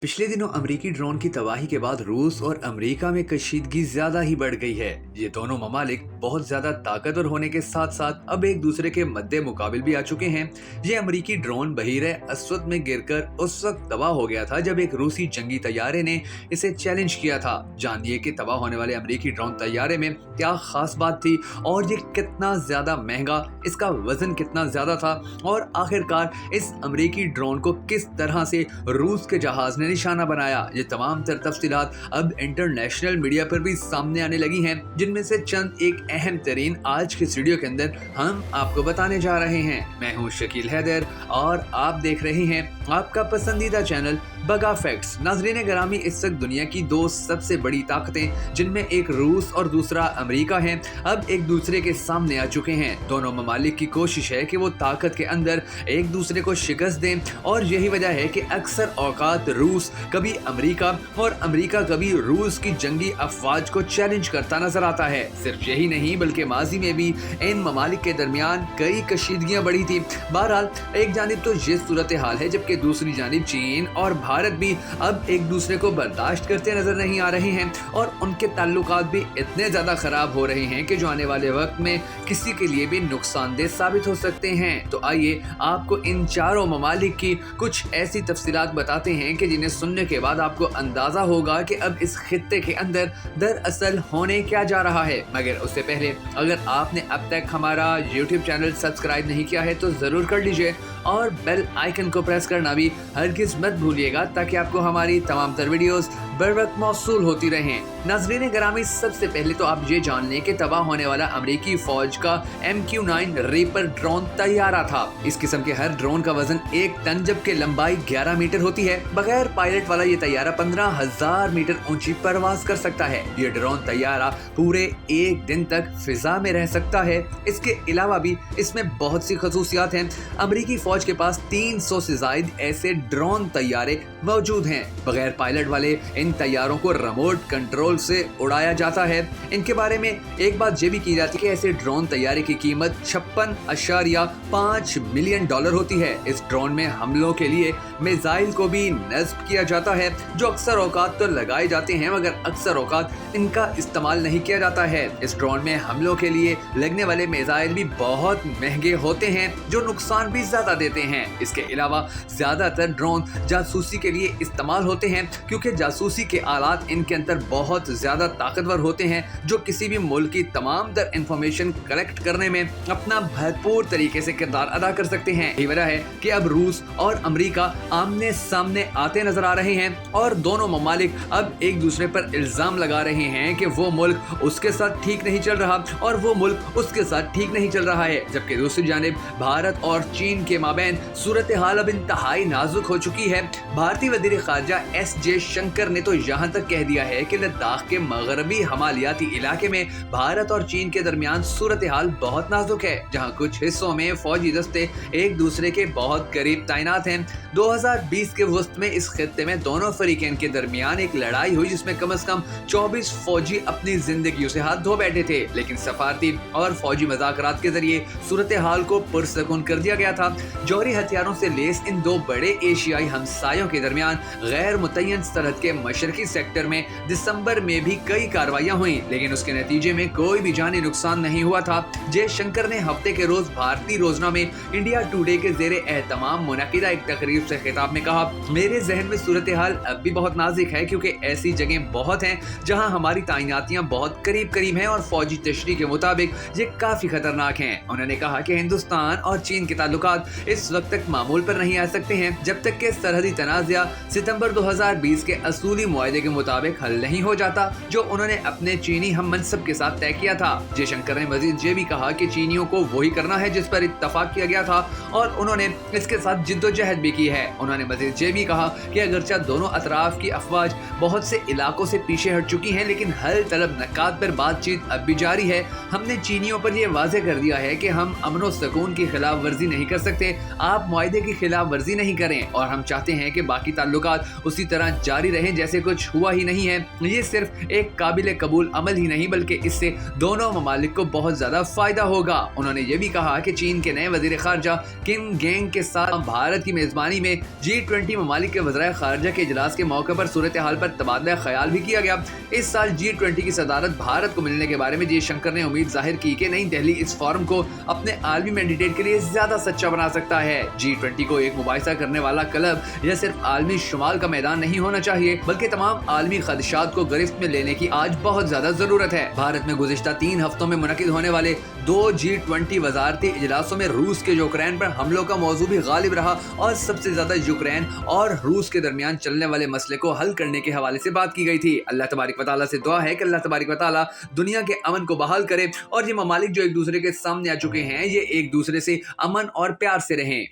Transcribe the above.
पिछले दिनों अमेरिकी ड्रोन की तबाही के बाद रूस और अमेरिका में कशीदगी ज्यादा ही बढ़ गई है। ये दोनों ममालिक बहुत ज्यादा ताकतवर होने के साथ साथ अब एक दूसरे के मद्दे मुकाबिल भी आ चुके हैं। ये अमेरिकी ड्रोन बहीरे अस्वद में गिरकर उस वक्त तबाह हो गया था जब एक रूसी जंगी तैयारे ने इसे चैलेंज किया था। जानिए कि तबाह होने वाले अमेरिकी ड्रोन तैयारे में क्या खास बात थी और ये कितना ज्यादा महंगा, इसका वजन कितना ज्यादा था और आखिरकार इस अमेरिकी ड्रोन को किस तरह से रूस के जहाज ने निशाना बनाया। ये तमाम तर तफसीलात अब इंटरनेशनल मीडिया पर भी सामने आने लगी हैं, जिनमें से चंद एक अहम तरीन आज के वीडियो के अंदर हम आपको बताने जा रहे हैं। मैं हूं शकील हैदर और आप देख रहे हैं आपका पसंदीदा चैनल बगा फैक्ट्स। नाज़रीन गिरामी, इस वक्त दुनिया की दो सबसे बड़ी ताकतें, जिनमें एक रूस और दूसरा अमेरिका है, अब एक दूसरे के सामने आ चुके हैं। दोनों ममालिक की कोशिश है कि वो ताकत के अंदर एक दूसरे को शिकस्त दें और यही वजह है कि अक्सर औकात रूस कभी अमेरिका और अमेरिका कभी रूस की जंगी अफवाज को चैलेंज करता नजर आता है। सिर्फ यही नहीं बल्कि माजी में भी इन ममालिक के दरमियान कई कशीदगियां बढ़ी थी। बहरहाल एक जानिब तो ये सूरत हाल है, जबकि दूसरी जानिब चीन और भारत भी अब एक दूसरे को बर्दाश्त करते नजर नहीं आ रहे हैं और उनके ताल्लुकात भी इतने ज्यादा खराब हो रहे हैं कि जो आने वाले वक्त में किसी के लिए भी नुकसानदेह साबित हो सकते हैं। तो आइए आपको इन चारों ममालिक की कुछ ऐसी तफसीलात बताते हैं कि जिन्हें सुनने के बाद आपको अंदाजा होगा कि अब इस खित्ते के अंदर दरअसल होने क्या जा रहा है। मगर उससे पहले अगर आपने अब तक हमारा YouTube चैनल सब्सक्राइब नहीं किया है तो जरूर कर लीजिए और बेल आइकन को प्रेस करना भी हरगिज मत भूलिएगा, ताकि आपको हमारी तमाम तर वीडियोस बर वक्त मौसूल होती रहें। नाज़रीन गिरामी, सबसे पहले तो आप ये जान लें कि तबाह होने वाला अमेरिकी फौज का MQ-9 रीपर ड्रोन तैयारा था। इस किस्म के हर ड्रोन का वजन 1 टन जबकि लंबाई 11 मीटर होती है। बगैर पायलट वाला ये तैयारा 15,000 मीटर ऊंची परवाज कर सकता है। ये ड्रोन तैयारा पूरे एक दिन तक फिजा में रह सकता है। इसके अलावा भी इसमें बहुत सी खसूसियात हैं। अमेरिकी फौज के पास 300 से ज्यादा ऐसे ड्रोन तैयारे मौजूद हैं। बगैर पायलट वाले इन तैयारों को रिमोट कंट्रोल से उड़ाया जाता है। इनके बारे में एक बात ये भी की जाती है कि ऐसे ड्रोन तैयारे की कीमत $56.5 मिलियन होती है। इस ड्रोन में हमलों के लिए मिसाइल को भी नस्ब किया जाता है, जो अक्सर औकात तो लगाए जाते हैं मगर अक्सर औकात इनका इस्तेमाल नहीं किया जाता है। इस ड्रोन में हमलों के लिए लगने वाले मिसाइल भी बहुत महंगे होते हैं, जो नुकसान भी ज्यादा देते हैं। इसके अलावा ज्यादातर ड्रोन जासूसी के लिए इस्तेमाल होते हैं, क्योंकि जासूसी के आलात इनके अंदर बहुत ज्यादा ताकतवर होते हैं, जो किसी भी मुल्क की तमाम तर इंफॉर्मेशन कलेक्ट करने में अपना भरपूर तरीके से किरदार अदा कर सकते हैं। यही वजह है कि अब रूस और अमेरिका आमने सामने आते नजर आ रहे हैं और दोनों ममालिक अब एक दूसरे पर इल्जाम लगा रहे हैं कि वो मुल्क उसके साथ ठीक नहीं चल रहा और वो मुल्क उसके साथ ठीक नहीं चल रहा है। जबकि दूसरी जानिब भारत और चीन के माबैन सूरत हाल अब इंतहाई नाजुक हो चुकी है। भारतीय वज़ीर ख़ारजा S जयशंकर ने तो यहाँ तक कह दिया है कि लद्दाख के मगरबी हिमालयाती इलाके में भारत और चीन के दरमियान सूरत हाल बहुत नाजुक है, जहाँ कुछ हिस्सों में फौजी दस्ते एक दूसरे के बहुत करीब तैनात हैं। 2020 के वस्त में इस खित्ते में दोनों फरीकैन के दरमियान एक लड़ाई हुई, जिसमें कम से कम 24 फौजी अपनी जिंदगियों से हाथ धो बैठे थे, लेकिन सफारती और फौजी मज़ाकरात के जरिए सूरत हाल को पुरसकून कर दिया गया था। जौहरी हथियारों से लेस इन दो बड़े एशियाई हमसायों के दरमियान गैर मुतय्यन सरहद के मशरकी सेक्टर में दिसंबर में भी कई कार्रवाइयां हुई, लेकिन उसके नतीजे में कोई भी जानी नुकसान नहीं हुआ था। जयशंकर ने हफ्ते के रोज भारतीय रोजना में इंडिया टुडे के जेरे एहतमाम मुनकिदा एक तकरीब से खिताब में कहा, मेरे जहन में सूरत हाल अब भी बहुत नाजुक है, क्योंकि ऐसी जगह बहुत हैं जहां हमारी तैनातियां बहुत करीब करीब हैं और फौजी तशरीह के मुताबिक ये काफी खतरनाक हैं। उन्होंने कहा कि हिंदुस्तान और चीन के ताल्लुकात इस वक्त तक मामूल पर नहीं आ सकते हैं जब तक कि सरहदी तनाज़ा सितंबर 2020 के असूली मुआहदे के मुताबिक हल नहीं हो जाता, जो उन्होंने अपने चीनी हम मनसब के साथ तय किया था। जयशंकर ने मजीद ये भी कहा कि चीनियों को वही करना है जिस पर इत्तफाक किया गया था और उन्होंने इसके साथ जिद्दोजहद भी की है। उन्होंने मजीद ये भी कहा कि अगरचे दोनों अतराफ की अफवाज बहुत से इलाकों से पीछे हट चुकी हैं, लेकिन हल तलब नकात पर बातचीत अब भी जारी है। हमने चीनियों पर यह वाज़ेह कर दिया है कि हम अमन व सुकून की खिलाफ वर्जी नहीं कर सकते, आप मुआहदे की खिलाफ वर्जी नहीं करें और हम चाहते हैं कि बाकी ताल्लुकात उसी तरह जारी रहें जैसे ऐसे कुछ हुआ ही नहीं है। ये सिर्फ एक काबिल कबूल अमल ही नहीं बल्कि इससे दोनों ममालिक को बहुत ज्यादा फायदा होगा। उन्होंने ये भी कहा कि चीन के नए वजीर खारजा किम गेंग के साथ भारत की मेजबानी में G20 ममालिक के वज़राए खारजा के इजलास के मौके पर सूरत हाल पर तबादला ख्याल भी किया गया। इस साल G20 की सदारत भारत को मिलने के बारे में जयशंकर ने उम्मीद जाहिर की कि नई दिल्ली इस फोरम को अपने आलमी मैंडेट के लिए ज्यादा सच्चा बना सकता है। G20 को एक मुबाहिसा करने वाला क्लब यह सिर्फ आलमी शुमाल का मैदान नहीं होना चाहिए बल्कि तमाम आलमी खदशात को गिरफ्त में लेने की आज बहुत ज्यादा जरूरत है। भारत में गुज़िश्ता 3 हफ्तों में मुनक़िद होने वाले 2 G20 वज़ारती इजलासों में रूस के यूक्रेन पर हमलों का मौजू भी गालिब रहा और सबसे ज्यादा यूक्रेन और रूस के दरमियान चलने वाले मसले को हल करने के हवाले से बात की गई थी। अल्लाह तबारिक व तआला से दुआ है कि अल्लाह तबारिक व तआला दुनिया के अमन को बहाल करे और ये ममालिक जो एक दूसरे के सामने आ चुके हैं ये एक दूसरे से अमन और प्यार से रहें।